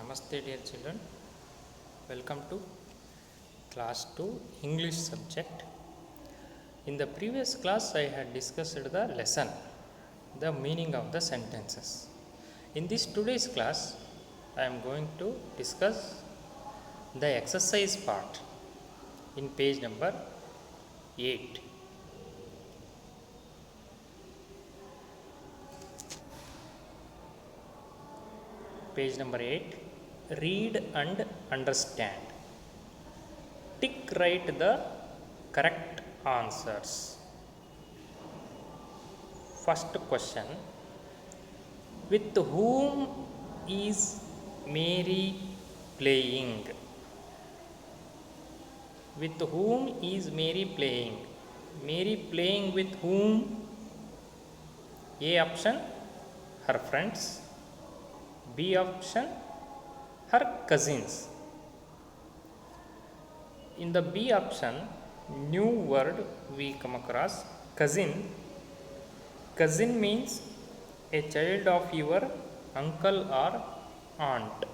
Namaste dear children, welcome to class 2 English subject. In the previous class I had discussed the lesson, the meaning of the sentences. In this today's class I am going to discuss the exercise part in page number 8. Page number 8, read and understand. Tick write the correct answers. First question, with whom is Mary playing? With whom is Mary playing? Mary playing with whom? A option, her friends. B option, her cousins. In the B option, new word we come across, cousin. Cousin means a child of your uncle or aunt.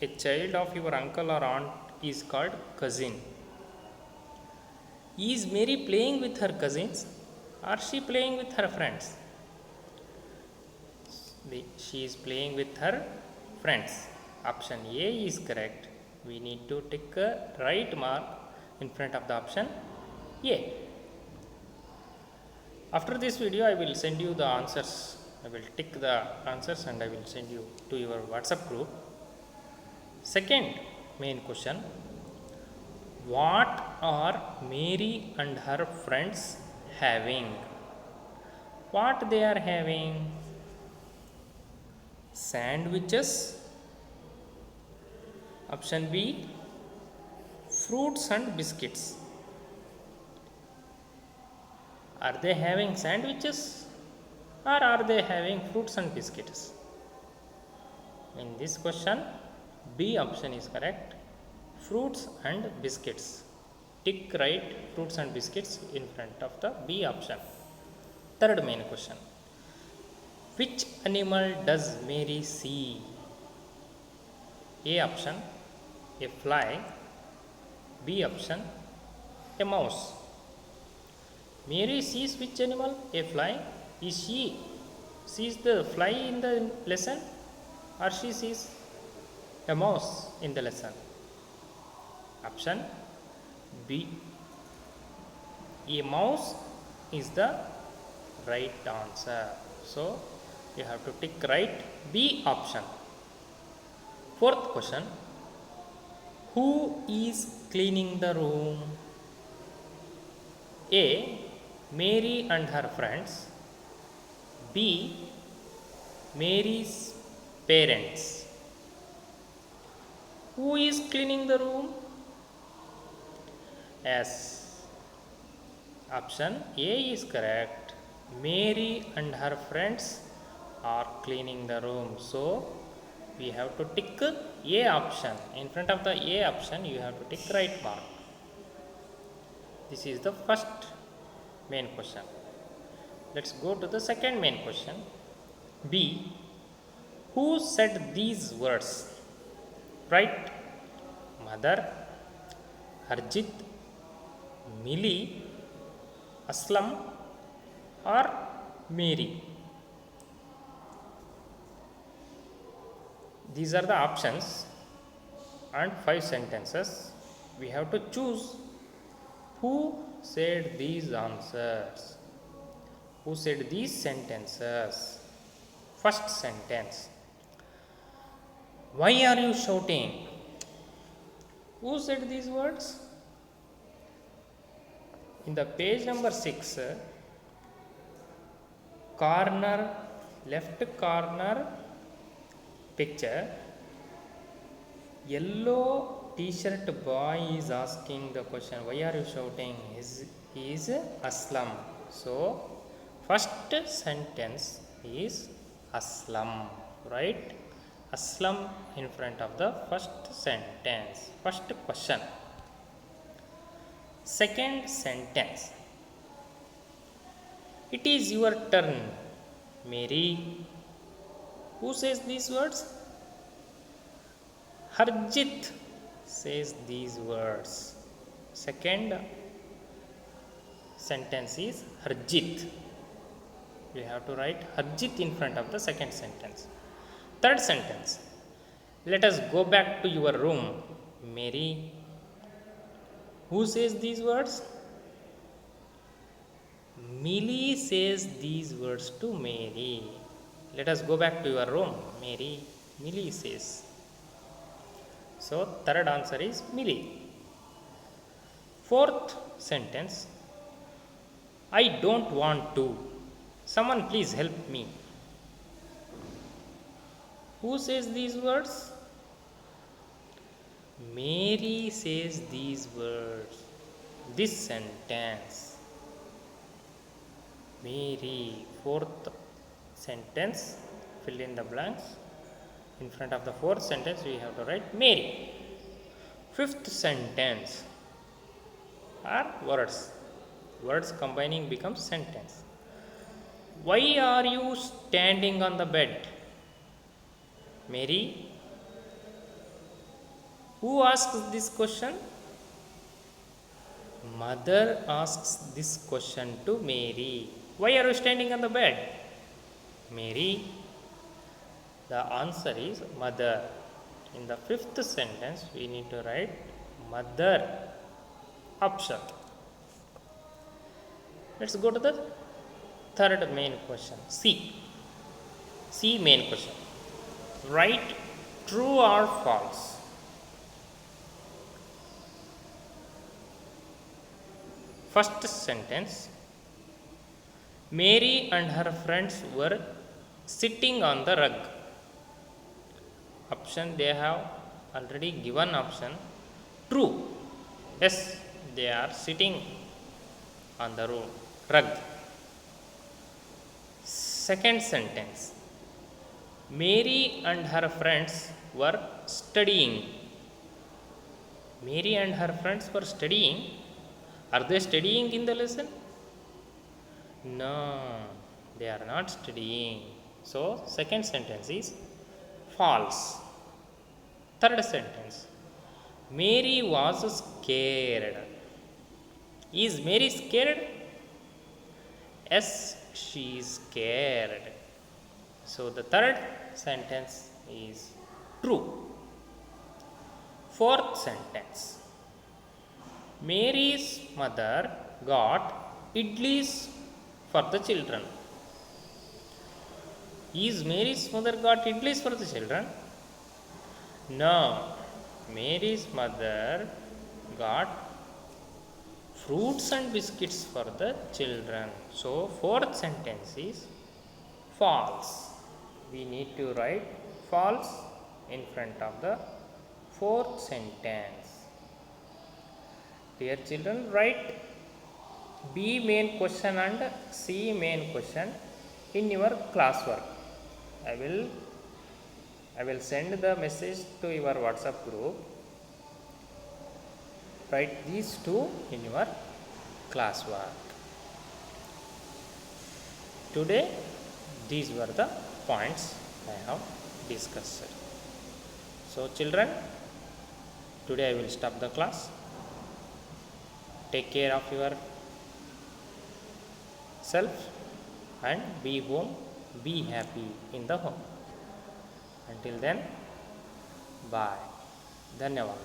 A child of your uncle or aunt is called cousin. Is Mary playing with her cousins or she playing with her friends? She is playing with her friends. Option A is correct. We need to tick a right mark in front of the option A. After this video, I will send you the answers. I will tick the answers and I will send you to your WhatsApp group. Second main question, what are Mary and her friends having? What they are having? Sandwiches. Option B, fruits and biscuits. Are they having sandwiches or are they having fruits and biscuits? In this question, B option is correct. Fruits and biscuits. Tick right fruits and biscuits in front of the B option. Third main question, which animal does Mary see? A option, a fly. B option, a mouse. Mary sees which animal? A fly. Is she sees the fly in the lesson or she sees a mouse in the lesson? Option B, a mouse is the right answer. So you have to tick right B option. Fourth question, who is cleaning the room? A, Mary and her friends. B, Mary's parents. Who is cleaning the room? Yes, option A is correct. Mary and her friends are cleaning the room. So we have to tick A option. In front of the A option, you have to tick right mark. This is the first main question. Let's go to the second main question. B, who said these words? Right? Mother, Harjit, Millie, Aslam or Mary? These are the options and 5 sentences. We have to choose who said these answers. Who said these sentences? First sentence, why are you shouting? Who said these words? In the page number 6, corner, left corner picture, yellow t-shirt boy is asking the question, why are you shouting? He is Aslam. So first sentence is Aslam, right? Aslam in front of the first sentence, first question. Second sentence, it is your turn, Mary. Who says these words? Harjit says these words. Second sentence is Harjit. We have to write Harjit in front of the second sentence. Third sentence. Let us go back to your room, Mary. Who says these words? Millie says these words to Mary. Let us go back to your room, Mary. Millie says. So, third answer is Millie. Fourth sentence. I don't want to. Someone please help me. Who says these words? Mary says these words. This sentence. Mary. Fourth sentence. Fill in the blanks. In front of the fourth sentence, we have to write Mary. Fifth sentence are words. Words combining becomes sentence. Why are you standing on the bed? Mary. Who asks this question? Mother asks this question to Mary. Why are you standing on the bed? Mary. The answer is mother. In the fifth sentence, we need to write mother option. Let's go to the third main question. C. C main question. Write true or false. First sentence. Mary and her friends were sitting on the rug. Option, they have already given option. True. Yes, they are sitting on the rug. Second sentence. Mary and her friends were studying. Mary and her friends were studying. Are they studying in the lesson? No, they are not studying. So, second sentence is false. Third sentence. Mary was scared. Is Mary scared? Yes, she is scared. So, the third sentence is true. Fourth sentence. Mary's mother got idlis for the children. Is Mary's mother got idlis for the children? No. Mary's mother got fruits and biscuits for the children. So, fourth sentence is false. We need to write false in front of the fourth sentence. Dear children, write B main question and C main question in your classwork. I will send the message to your WhatsApp group. Write these two in your classwork. Today, these were the points I have discussed. So, children, today I will stop the class. Take care of yourself and be home, be happy in the home. Until then, bye. Dhanyavad.